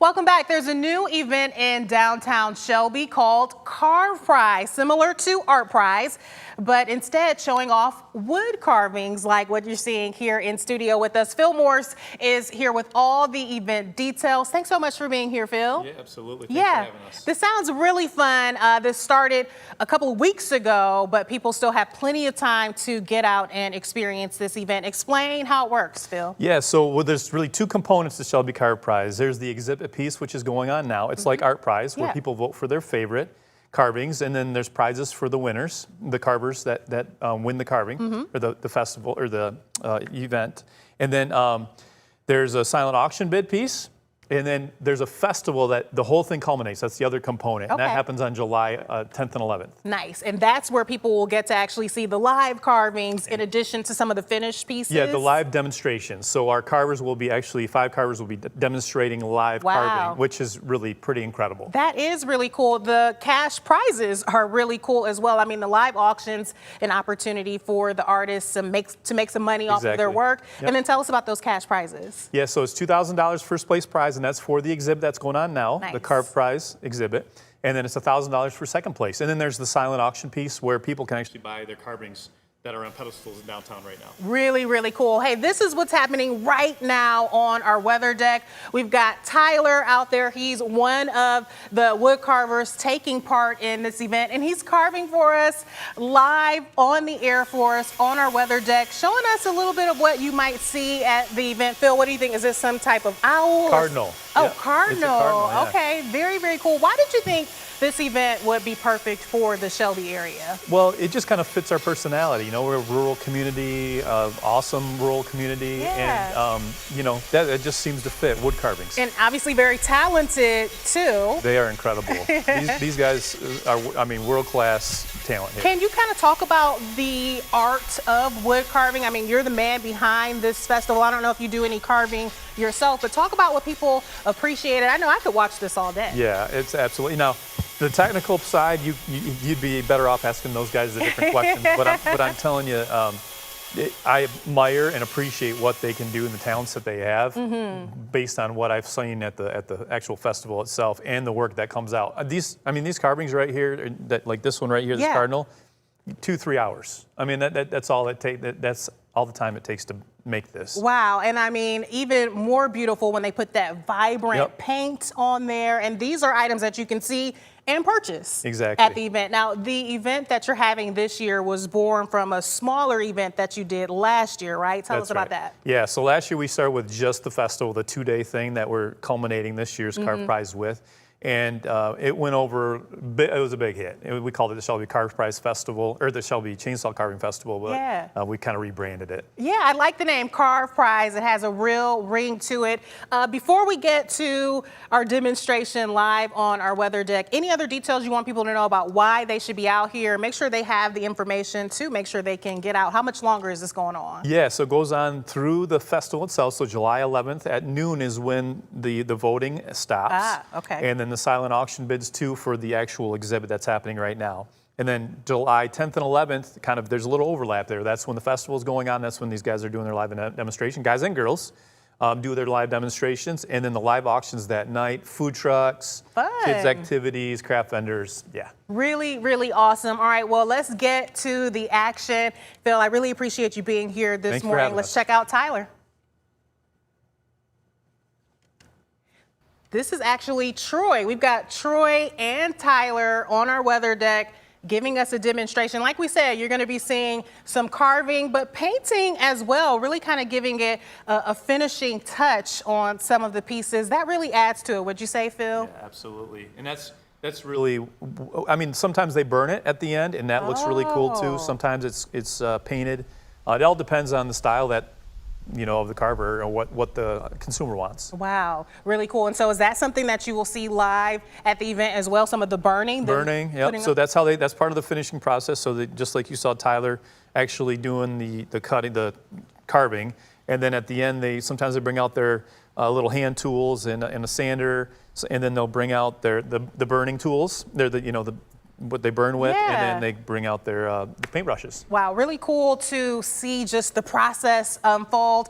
Welcome back. There's a new event in downtown Shelby called CarvePrize, similar to ArtPrize, but instead showing off wood carvings like what you're seeing here in studio with us. Phil Morse is here with all the event details. Thanks so much for being here, Phil. Yeah, absolutely. Thanks for having us. This sounds really fun. This started a couple of weeks ago, but people still have plenty of time to get out and experience this event. Explain how it works, Phil. Yeah, so there's really two components to Shelby CarvePrize. There's the exhibit piece, which is going on now. It's like ArtPrize, where people vote for their favorite carvings, and then there's prizes for the winners, the carvers that win the carving, or the festival, or the event. And then there's a silent auction bid piece, and then there's a festival that the whole thing culminates. That's the other component. And that happens on July 10th and 11th. Nice. And that's where people will get to actually see the live carvings in addition to some of the finished pieces? Yeah, the live demonstrations. So our carvers will be actually, 5 carvers will be demonstrating live carving, which is really pretty incredible. That is really cool. The cash prizes are really cool as well. I mean, the live auctions, an opportunity for the artists to make some money off of their work. And then tell us about those cash prizes. Yeah, so it's $2,000 first place prize, and that's for the exhibit that's going on now, the CarvePrize exhibit. And then it's $1,000 for second place. And then there's the silent auction piece where people can actually buy their carvings that are on pedestals in downtown right now. Really, really cool. Hey, this is what's happening right now on our weather deck. We've got Tyler out there. He's one of the wood carvers taking part in this event, and he's carving for us live on the air for us on our weather deck, showing us a little bit of what you might see at the event. Phil, what do you think? Is this some type of owl? Cardinal. Oh, cardinal. It's a cardinal, yeah. Okay, very, very cool. Why did you think this event would be perfect for the Shelby area? Well, it just kind of fits our personality. You know, we're a rural community, awesome rural community, and you know, that just seems to fit wood carvings. And obviously very talented too. They are incredible. these guys are, I mean, world-class talent here. Can you kind of talk about the art of wood carving? I mean, you're the man behind this festival. I don't know if you do any carving yourself, but talk about what people appreciate it. I know I could watch this all day. Yeah, it's absolutely. Now, the technical side, you'd be better off asking those guys a different question. But I'm telling you, I admire and appreciate what they can do and the talents that they have, based on what I've seen at the actual festival itself and the work that comes out. These carvings right here, like this one right here, this cardinal, 2-3 hours. I mean, that's all it takes. That's all the time it takes to make this. Wow, and I mean, even more beautiful when they put that vibrant paint on there. And these are items that you can see and purchase at the event. Now, the event that you're having this year was born from a smaller event that you did last year, right? Tell us about that. Yeah, so last year we started with just the festival, the 2-day thing that we're culminating this year's CarvePrize with. And it went over, it was a big hit. We called it the Shelby CarvePrize Festival, or the Shelby Chainsaw Carving Festival, but we kind of rebranded it. Yeah, I like the name CarvePrize. It has a real ring to it. Before we get to our demonstration live on our weather deck, any other details you want people to know about why they should be out here? Make sure they have the information to make sure they can get out. How much longer is this going on? Yeah, so it goes on through the festival itself. So July 11th at noon is when the voting stops. And then the silent auction bids too for the actual exhibit that's happening right now. And then July 10th and 11th, there's a little overlap there. That's when the festival is going on. That's when these guys are doing their live demonstration. Guys and girls do their live demonstrations. And then the live auctions that night, food trucks, kids activities, craft vendors, Really, really awesome. All right, well, let's get to the action. Phil, I really appreciate you being here this morning. Let's check out Tyler. This is actually Troy. We've got Troy and Tyler on our weather deck giving us a demonstration. Like we said, you're going to be seeing some carving, but painting as well, really kind of giving it a finishing touch on some of the pieces. That really adds to it, would you say, Phil? Yeah, absolutely. And that's really, I mean, sometimes they burn it at the end, and that looks really cool too. Sometimes it's painted. It all depends on the style that, you know, of the carver or what the consumer wants. Wow, really cool. And so is that something that you will see live at the event as well, some of the burning? So that's how that's part of the finishing process. So that just like you saw Tyler actually doing the cutting, the carving, and then at the end sometimes they bring out their little hand tools and a sander, and then they'll bring out the burning tools. They're what they burn with, and then they bring out their the paintbrushes. Wow, really cool to see just the process unfold.